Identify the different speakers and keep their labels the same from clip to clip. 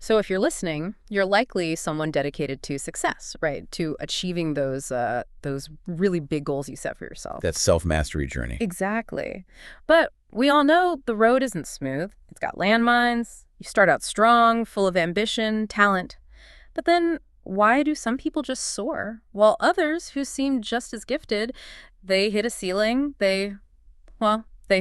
Speaker 1: So if you're listening, you're likely someone dedicated to success, right? To achieving those really big goals you set for yourself.
Speaker 2: That self-mastery journey.
Speaker 1: Exactly. But we all know the road isn't smooth. It's got landmines. You start out strong, full of ambition, talent. But then why do some people just soar, while others who seem just as gifted, they hit a ceiling, they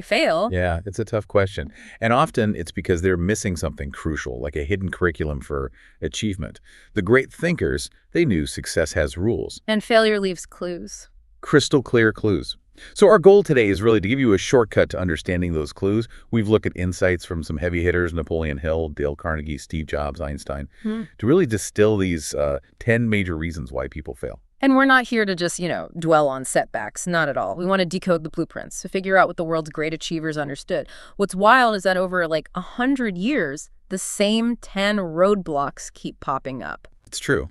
Speaker 1: fail?
Speaker 2: Yeah, it's a tough question. And often it's because they're missing something crucial, like a hidden curriculum for achievement. The great thinkers, they knew success has rules.
Speaker 1: And failure leaves clues.
Speaker 2: Crystal clear clues. So our goal today is really to give you a shortcut to understanding those clues. We've looked at insights from some heavy hitters, Napoleon Hill, Dale Carnegie, Steve Jobs, Einstein, to really distill these 10 major reasons why people fail.
Speaker 1: And we're not here to just, dwell on setbacks. Not at all. We want to decode the blueprints to figure out what the world's great achievers understood. What's wild is that over 100 years, the same 10 roadblocks keep popping up.
Speaker 2: It's true.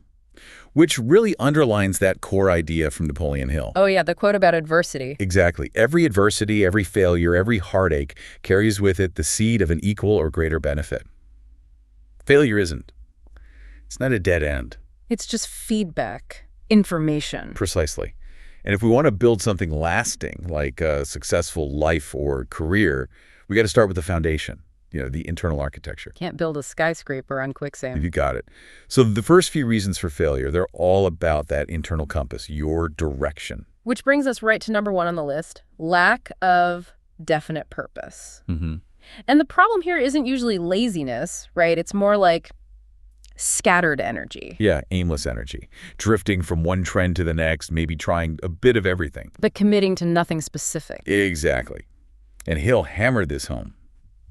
Speaker 2: Which really underlines that core idea from Napoleon Hill.
Speaker 1: Oh, yeah, the quote about adversity.
Speaker 2: Exactly. Every adversity, every failure, every heartache carries with it the seed of an equal or greater benefit. Failure isn't. It's not a dead end.
Speaker 1: It's just feedback, information.
Speaker 2: Precisely. And if we want to build something lasting, like a successful life or career, we got to start with the foundation. The internal architecture.
Speaker 1: Can't build a skyscraper on quicksand.
Speaker 2: You got it. So the first few reasons for failure, they're all about that internal compass, your direction.
Speaker 1: Which brings us right to number 1 on the list, lack of definite purpose. And the problem here isn't usually laziness, right? It's more like scattered energy.
Speaker 2: Yeah, aimless energy. Drifting from one trend to the next, maybe trying a bit of everything.
Speaker 1: But committing to nothing specific.
Speaker 2: Exactly. And Hill hammered this home.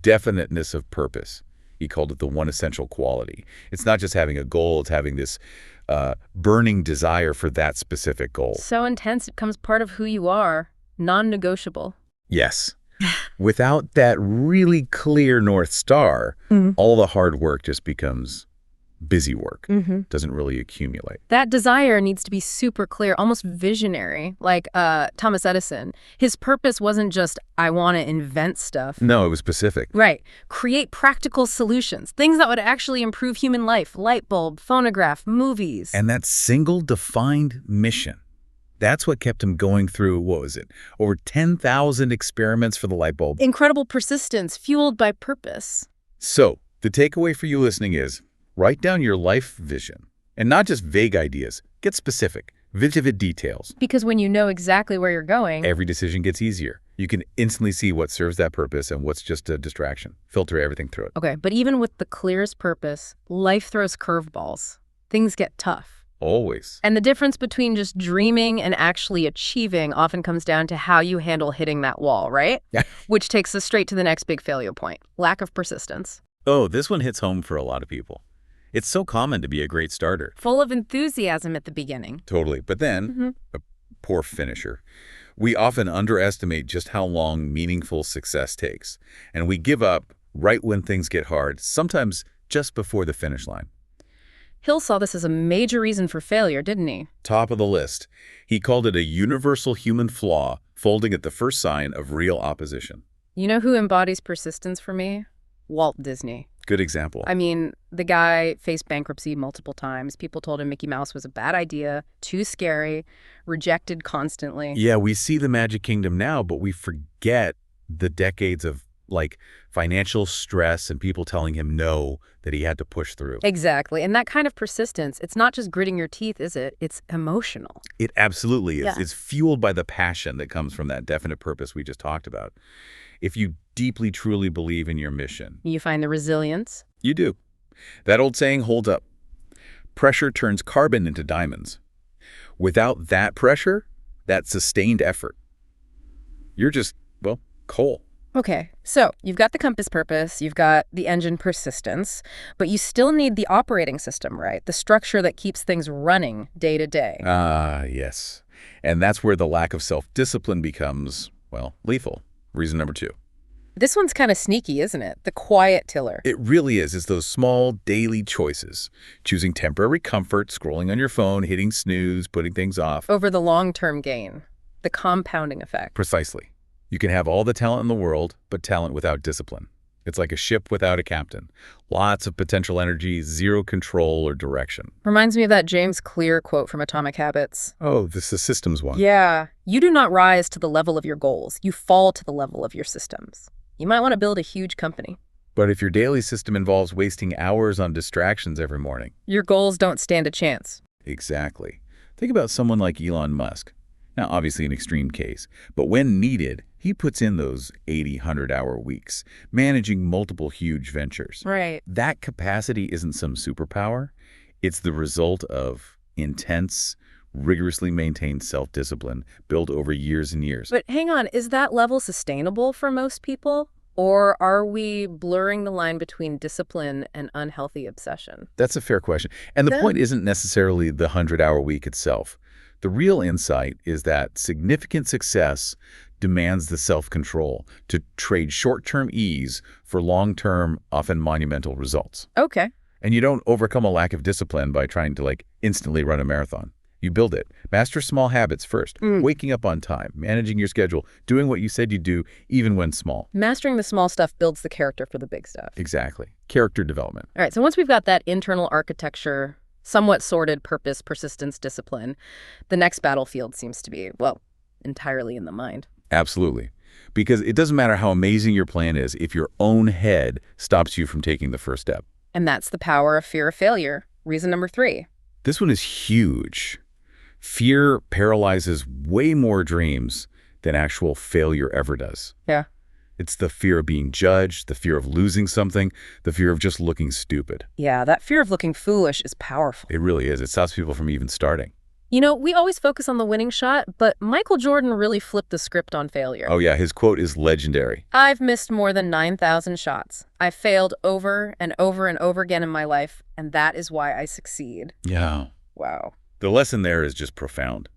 Speaker 2: Definiteness of purpose. He called it the one essential quality. It's not just having a goal, it's having this burning desire for that specific goal.
Speaker 1: So intense it becomes part of who you are, non-negotiable.
Speaker 2: Yes. Without that really clear North Star, all the hard work just becomes busy work. Doesn't really accumulate.
Speaker 1: That desire needs to be super clear, almost visionary, like Thomas Edison. His purpose wasn't just, I want to invent stuff.
Speaker 2: No, it was specific.
Speaker 1: Right. Create practical solutions, things that would actually improve human life, light bulb, phonograph, movies.
Speaker 2: And that single defined mission, that's what kept him going through, what was it, over 10,000 experiments for the light bulb.
Speaker 1: Incredible persistence, fueled by purpose.
Speaker 2: So, the takeaway for you listening is, write down your life vision, and not just vague ideas. Get specific, vivid details.
Speaker 1: Because when you know exactly where you're going,
Speaker 2: every decision gets easier. You can instantly see what serves that purpose and what's just a distraction. Filter everything through it.
Speaker 1: Okay, but even with the clearest purpose, life throws curveballs. Things get tough.
Speaker 2: Always.
Speaker 1: And the difference between just dreaming and actually achieving often comes down to how you handle hitting that wall, right?
Speaker 2: Yeah.
Speaker 1: Which takes us straight to the next big failure point, lack of persistence.
Speaker 2: Oh, this one hits home for a lot of people. It's so common to be a great starter.
Speaker 1: Full of enthusiasm at the beginning.
Speaker 2: Totally. But then, a poor finisher. We often underestimate just how long meaningful success takes. And we give up right when things get hard, sometimes just before the finish line.
Speaker 1: Hill saw this as a major reason for failure, didn't he?
Speaker 2: Top of the list. He called it a universal human flaw, folding at the first sign of real opposition.
Speaker 1: You know who embodies persistence for me? Walt Disney.
Speaker 2: Good example.
Speaker 1: I mean, the guy faced bankruptcy multiple times. People told him Mickey Mouse was a bad idea, too scary, rejected constantly.
Speaker 2: Yeah, we see the Magic Kingdom now, but we forget the decades of, financial stress and people telling him no, that he had to push through.
Speaker 1: Exactly. And that kind of persistence, it's not just gritting your teeth, is it? It's emotional.
Speaker 2: It absolutely is.
Speaker 1: Yeah.
Speaker 2: It's fueled by the passion that comes from that definite purpose we just talked about. If you deeply, truly believe in your mission,
Speaker 1: You find the resilience.
Speaker 2: you do. That old saying holds up. Pressure turns carbon into diamonds. Without that pressure, that sustained effort, you're just, coal.
Speaker 1: Okay, so you've got the compass purpose, you've got the engine persistence, but you still need the operating system, right? The structure that keeps things running day to day.
Speaker 2: Ah, yes. And that's where the lack of self-discipline becomes, lethal. Reason number 2.
Speaker 1: This one's kind of sneaky, isn't it? The quiet tiller.
Speaker 2: It really is. It's those small daily choices. Choosing temporary comfort, scrolling on your phone, hitting snooze, putting things off.
Speaker 1: Over the long-term gain. The compounding effect.
Speaker 2: Precisely. You can have all the talent in the world, but talent without discipline. It's like a ship without a captain. Lots of potential energy, zero control or direction.
Speaker 1: Reminds me of that James Clear quote from Atomic Habits.
Speaker 2: Oh, this is the systems one.
Speaker 1: Yeah. You do not rise to the level of your goals. You fall to the level of your systems. You might want to build a huge company.
Speaker 2: But if your daily system involves wasting hours on distractions every morning.
Speaker 1: Your goals don't stand a chance.
Speaker 2: Exactly. Think about someone like Elon Musk. Now, obviously an extreme case, but when needed, he puts in those 80, 100-hour weeks, managing multiple huge ventures.
Speaker 1: Right.
Speaker 2: That capacity isn't some superpower. It's the result of intense, rigorously maintained self-discipline built over years and years.
Speaker 1: But hang on, is that level sustainable for most people? Or are we blurring the line between discipline and unhealthy obsession?
Speaker 2: That's a fair question. And the point isn't necessarily the 100-hour week itself. The real insight is that significant success demands the self-control to trade short-term ease for long-term, often monumental results.
Speaker 1: Okay.
Speaker 2: And you don't overcome a lack of discipline by trying to, instantly run a marathon. You build it. Master small habits first. Waking up on time, managing your schedule, doing what you said you'd do, even when small.
Speaker 1: Mastering the small stuff builds the character for the big stuff.
Speaker 2: Exactly. Character development.
Speaker 1: All right, so once we've got that internal architecture, somewhat sorted purpose, persistence, discipline, the next battlefield seems to be, well, entirely in the mind.
Speaker 2: Absolutely. Because it doesn't matter how amazing your plan is if your own head stops you from taking the first step.
Speaker 1: And that's the power of fear of failure. Reason number 3.
Speaker 2: This one is huge. Fear paralyzes way more dreams than actual failure ever does.
Speaker 1: Yeah.
Speaker 2: It's the fear of being judged, the fear of losing something, the fear of just looking stupid.
Speaker 1: Yeah, that fear of looking foolish is powerful.
Speaker 2: It really is. It stops people from even starting.
Speaker 1: You know, we always focus on the winning shot, but Michael Jordan really flipped the script on failure.
Speaker 2: Oh yeah, his quote is legendary.
Speaker 1: I've missed more than 9,000 shots. I've failed over and over and over again in my life, and that is why I succeed.
Speaker 2: Yeah.
Speaker 1: Wow.
Speaker 2: The lesson there is just profound.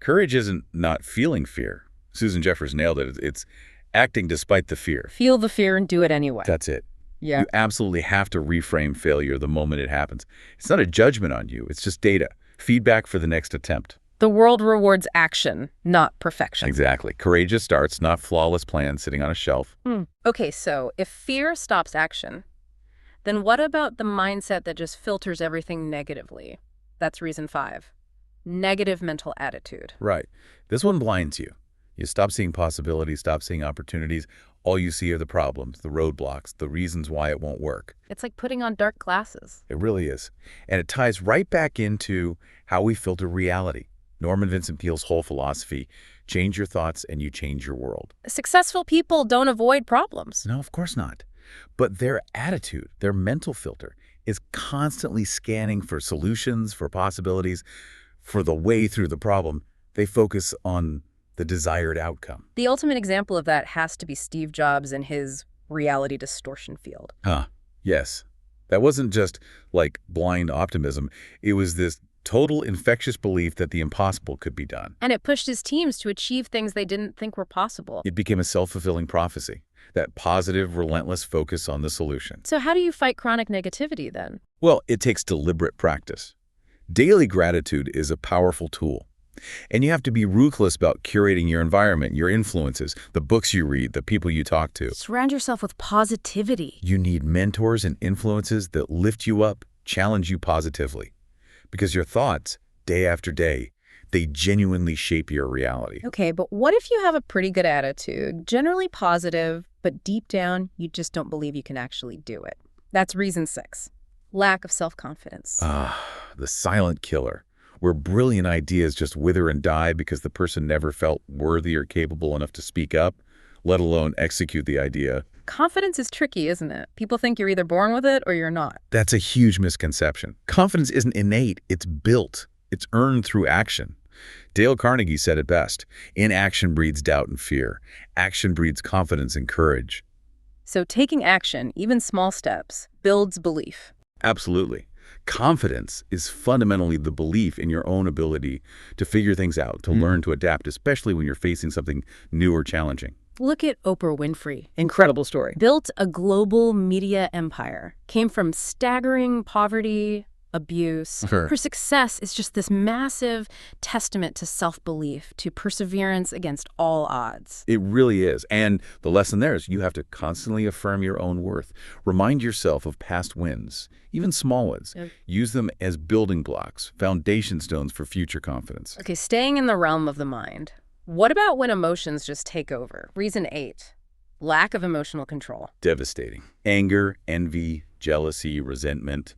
Speaker 2: Courage isn't not feeling fear. Susan Jeffers nailed it. It's acting despite the fear.
Speaker 1: Feel the fear and do it anyway.
Speaker 2: That's it.
Speaker 1: Yeah.
Speaker 2: You absolutely have to reframe failure the moment it happens. It's not a judgment on you. It's just data. Feedback for the next attempt.
Speaker 1: The world rewards action, not perfection.
Speaker 2: Exactly. Courageous starts, not flawless plans sitting on a shelf.
Speaker 1: Okay, so if fear stops action, then what about the mindset that just filters everything negatively? That's reason 5. Negative mental attitude.
Speaker 2: Right. This one blinds you. You stop seeing possibilities, stop seeing opportunities. All you see are the problems, the roadblocks, the reasons why it won't work.
Speaker 1: It's like putting on dark glasses.
Speaker 2: It really is. And it ties right back into how we filter reality. Norman Vincent Peale's whole philosophy, change your thoughts and you change your world.
Speaker 1: Successful people don't avoid problems.
Speaker 2: No, of course not. But their attitude, their mental filter, is constantly scanning for solutions, for possibilities, for the way through the problem. They focus on the desired outcome.
Speaker 1: The ultimate example of that has to be Steve Jobs and his reality distortion field.
Speaker 2: Yes. That wasn't just like blind optimism. It was this total infectious belief that the impossible could be done.
Speaker 1: And it pushed his teams to achieve things they didn't think were possible.
Speaker 2: It became a self-fulfilling prophecy, that positive, relentless focus on the solution.
Speaker 1: So how do you fight chronic negativity then?
Speaker 2: Well, it takes deliberate practice. Daily gratitude is a powerful tool. And you have to be ruthless about curating your environment, your influences, the books you read, the people you talk to.
Speaker 1: Surround yourself with positivity.
Speaker 2: You need mentors and influences that lift you up, challenge you positively. Because your thoughts, day after day, they genuinely shape your reality.
Speaker 1: Okay, but what if you have a pretty good attitude, generally positive, but deep down, you just don't believe you can actually do it? That's reason 6. Lack of self-confidence.
Speaker 2: The silent killer, where brilliant ideas just wither and die because the person never felt worthy or capable enough to speak up, let alone execute the idea.
Speaker 1: Confidence is tricky, isn't it? People think you're either born with it or you're not.
Speaker 2: That's a huge misconception. Confidence isn't innate, it's built. It's earned through action. Dale Carnegie said it best, inaction breeds doubt and fear. Action breeds confidence and courage.
Speaker 1: So taking action, even small steps, builds belief.
Speaker 2: Absolutely. Confidence is fundamentally the belief in your own ability to figure things out, to learn to adapt, especially when you're facing something new or challenging.
Speaker 1: Look at Oprah Winfrey.
Speaker 3: Incredible story.
Speaker 1: Built a global media empire. Came from staggering poverty, abuse.
Speaker 2: Sure.
Speaker 1: Her success is just this massive testament to self-belief, to perseverance against all odds.
Speaker 2: It really is. And the lesson there is you have to constantly affirm your own worth. Remind yourself of past wins, even small ones.
Speaker 1: Yep.
Speaker 2: Use them as building blocks, foundation stones for future confidence.
Speaker 1: Okay, staying in the realm of the mind. What about when emotions just take over? Reason 8, lack of emotional control.
Speaker 2: Devastating. Anger, envy, jealousy, resentment.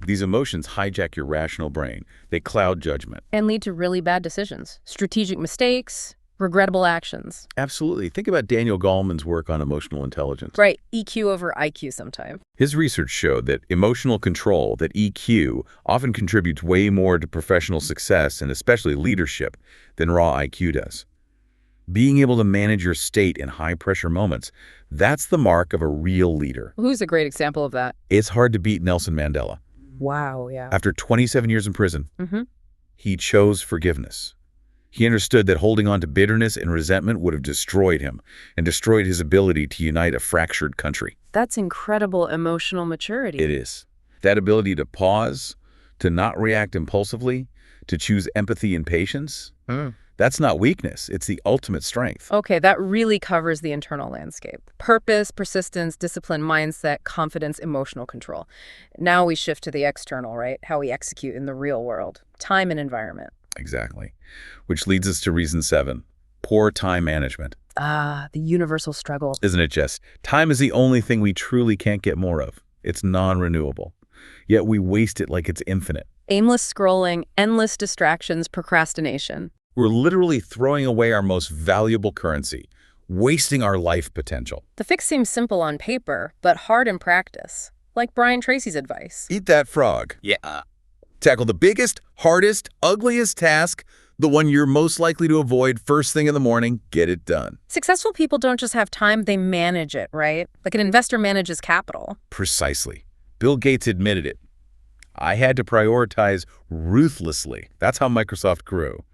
Speaker 2: These emotions hijack your rational brain. They cloud judgment.
Speaker 1: And lead to really bad decisions, strategic mistakes, regrettable actions.
Speaker 2: Absolutely. Think about Daniel Goleman's work on emotional intelligence.
Speaker 1: Right, EQ over IQ sometime.
Speaker 2: His research showed that emotional control, that EQ, often contributes way more to professional success and especially leadership than raw IQ does. Being able to manage your state in high-pressure moments, that's the mark of a real leader.
Speaker 1: Who's a great example of that?
Speaker 2: It's hard to beat Nelson Mandela.
Speaker 1: Wow, yeah.
Speaker 2: After 27 years in prison,
Speaker 1: Mm-hmm.
Speaker 2: he chose forgiveness. He understood that holding on to bitterness and resentment would have destroyed him and destroyed his ability to unite a fractured country.
Speaker 1: That's incredible emotional maturity.
Speaker 2: It is. That ability to pause, to not react impulsively, to choose empathy and patience, that's not weakness. It's the ultimate strength.
Speaker 1: Okay, that really covers the internal landscape. Purpose, persistence, discipline, mindset, confidence, emotional control. Now we shift to the external, right? How we execute in the real world. Time and environment.
Speaker 2: Exactly. Which leads us to reason 7, poor time management.
Speaker 1: Ah, the universal struggle.
Speaker 2: Isn't it just? Time is the only thing we truly can't get more of. It's non-renewable. Yet we waste it like it's infinite.
Speaker 1: Aimless scrolling, endless distractions, procrastination.
Speaker 2: We're literally throwing away our most valuable currency, wasting our life potential.
Speaker 1: The fix seems simple on paper, but hard in practice. Like Brian Tracy's advice.
Speaker 2: Eat that frog. Yeah. Tackle the biggest, hardest, ugliest task, the one you're most likely to avoid first thing in the morning. Get it done.
Speaker 1: Successful people don't just have time, they manage it, right? Like an investor manages capital.
Speaker 2: Precisely. Bill Gates admitted it. I had to prioritize ruthlessly. That's how Microsoft grew.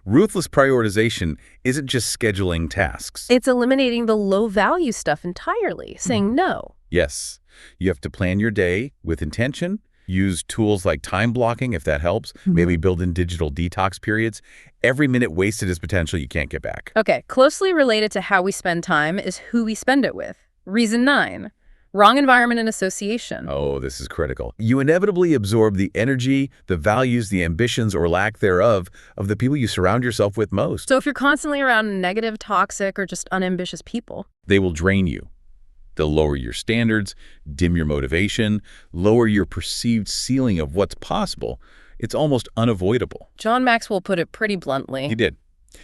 Speaker 2: Ruthless prioritization isn't just scheduling tasks.
Speaker 1: It's eliminating the low-value stuff entirely, saying no.
Speaker 2: Yes, you have to plan your day with intention, use tools like time blocking if that helps, maybe build in digital detox periods. Every minute wasted is potential you can't get back.
Speaker 1: Okay, closely related to how we spend time is who we spend it with. Reason 9, wrong environment and association.
Speaker 2: Oh, this is critical. You inevitably absorb the energy, the values, the ambitions, or lack thereof of the people you surround yourself with most.
Speaker 1: So if you're constantly around negative, toxic, or just unambitious people,
Speaker 2: They will drain you. They'll lower your standards, dim your motivation, lower your perceived ceiling of what's possible. It's almost unavoidable.
Speaker 1: John Maxwell put it pretty bluntly.
Speaker 2: He did.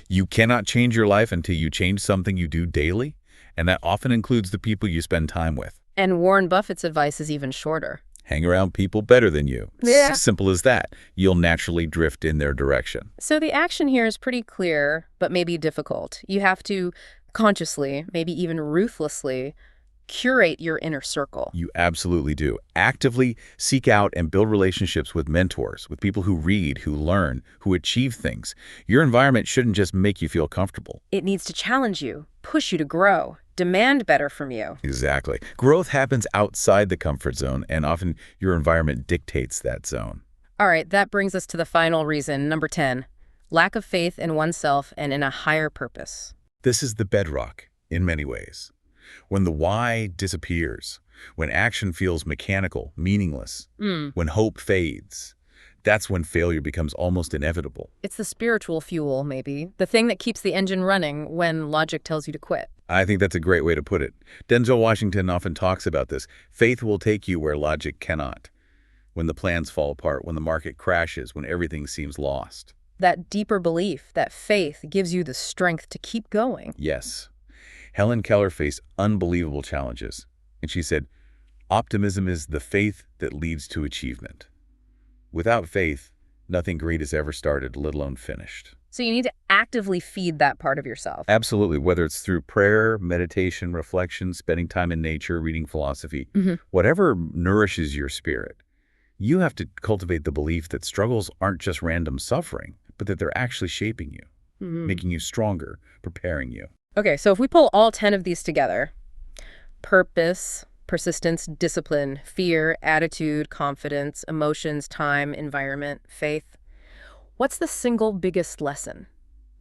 Speaker 2: You cannot change your life until you change something you do daily, and that often includes the people you spend time with.
Speaker 1: And Warren Buffett's advice is even shorter.
Speaker 2: Hang around people better than you.
Speaker 1: Yeah.
Speaker 2: Simple as that. You'll naturally drift in their direction.
Speaker 1: So the action here is pretty clear, but maybe difficult. You have to consciously, maybe even ruthlessly, curate your inner circle.
Speaker 2: You absolutely do. Actively seek out and build relationships with mentors, with people who read, who learn, who achieve things. Your environment shouldn't just make you feel comfortable.
Speaker 1: It needs to challenge you, push you to grow, demand better from you.
Speaker 2: Exactly. Growth happens outside the comfort zone, and often your environment dictates that zone.
Speaker 1: All right, that brings us to the final reason, number 10, lack of faith in oneself and in a higher purpose.
Speaker 2: This is the bedrock in many ways. When the why disappears, when action feels mechanical, meaningless, when hope fades, that's when failure becomes almost inevitable.
Speaker 1: It's the spiritual fuel, maybe, the thing that keeps the engine running when logic tells you to quit.
Speaker 2: I think that's a great way to put it. Denzel Washington often talks about this. Faith will take you where logic cannot. When the plans fall apart, when the market crashes, when everything seems lost.
Speaker 1: That deeper belief, that faith, gives you the strength to keep going.
Speaker 2: Yes. Helen Keller faced unbelievable challenges, and she said, optimism is the faith that leads to achievement. Without faith, nothing great is ever started, let alone finished.
Speaker 1: So you need to actively feed that part of yourself.
Speaker 2: Absolutely, whether it's through prayer, meditation, reflection, spending time in nature, reading philosophy, whatever nourishes your spirit, you have to cultivate the belief that struggles aren't just random suffering, but that they're actually shaping you, making you stronger, preparing you.
Speaker 1: Okay, so if we pull all 10 of these together, purpose, Persistence, discipline, fear, attitude, confidence, emotions, time, environment, faith. What's the single biggest lesson?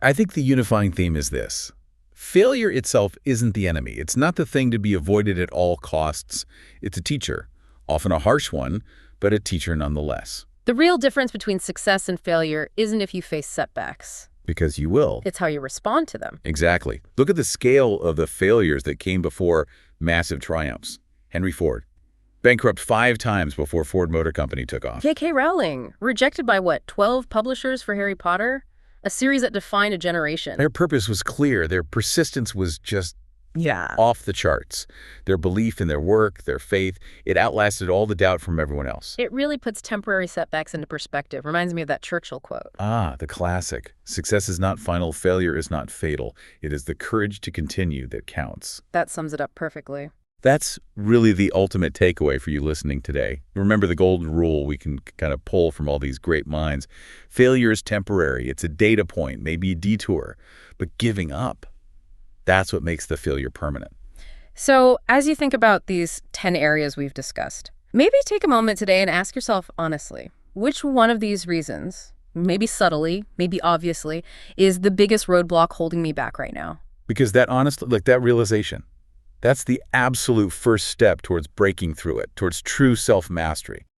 Speaker 2: I think the unifying theme is this. Failure itself isn't the enemy. It's not the thing to be avoided at all costs. It's a teacher, often a harsh one, but a teacher nonetheless.
Speaker 1: The real difference between success and failure isn't if you face setbacks.
Speaker 2: Because you will.
Speaker 1: It's how you respond to them.
Speaker 2: Exactly. Look at the scale of the failures that came before massive triumphs. Henry Ford, bankrupt 5 times before Ford Motor Company took off.
Speaker 1: J.K. Rowling, rejected by what, 12 publishers for Harry Potter? A series that defined a generation.
Speaker 2: Their purpose was clear. Their persistence was just off the charts. Their belief in their work, their faith, it outlasted all the doubt from everyone else.
Speaker 1: It really puts temporary setbacks into perspective. Reminds me of that Churchill quote.
Speaker 2: Ah, the classic. Success is not final, failure is not fatal. It is the courage to continue that counts.
Speaker 1: That sums it up perfectly.
Speaker 2: That's really the ultimate takeaway for you listening today. Remember the golden rule we can kind of pull from all these great minds. Failure is temporary. It's a data point, maybe a detour. But giving up, that's what makes the failure permanent.
Speaker 1: So as you think about these 10 areas we've discussed, maybe take a moment today and ask yourself honestly, which one of these reasons, maybe subtly, maybe obviously, is the biggest roadblock holding me back right now?
Speaker 2: Because that that realization, that's the absolute first step towards breaking through it, towards true self-mastery.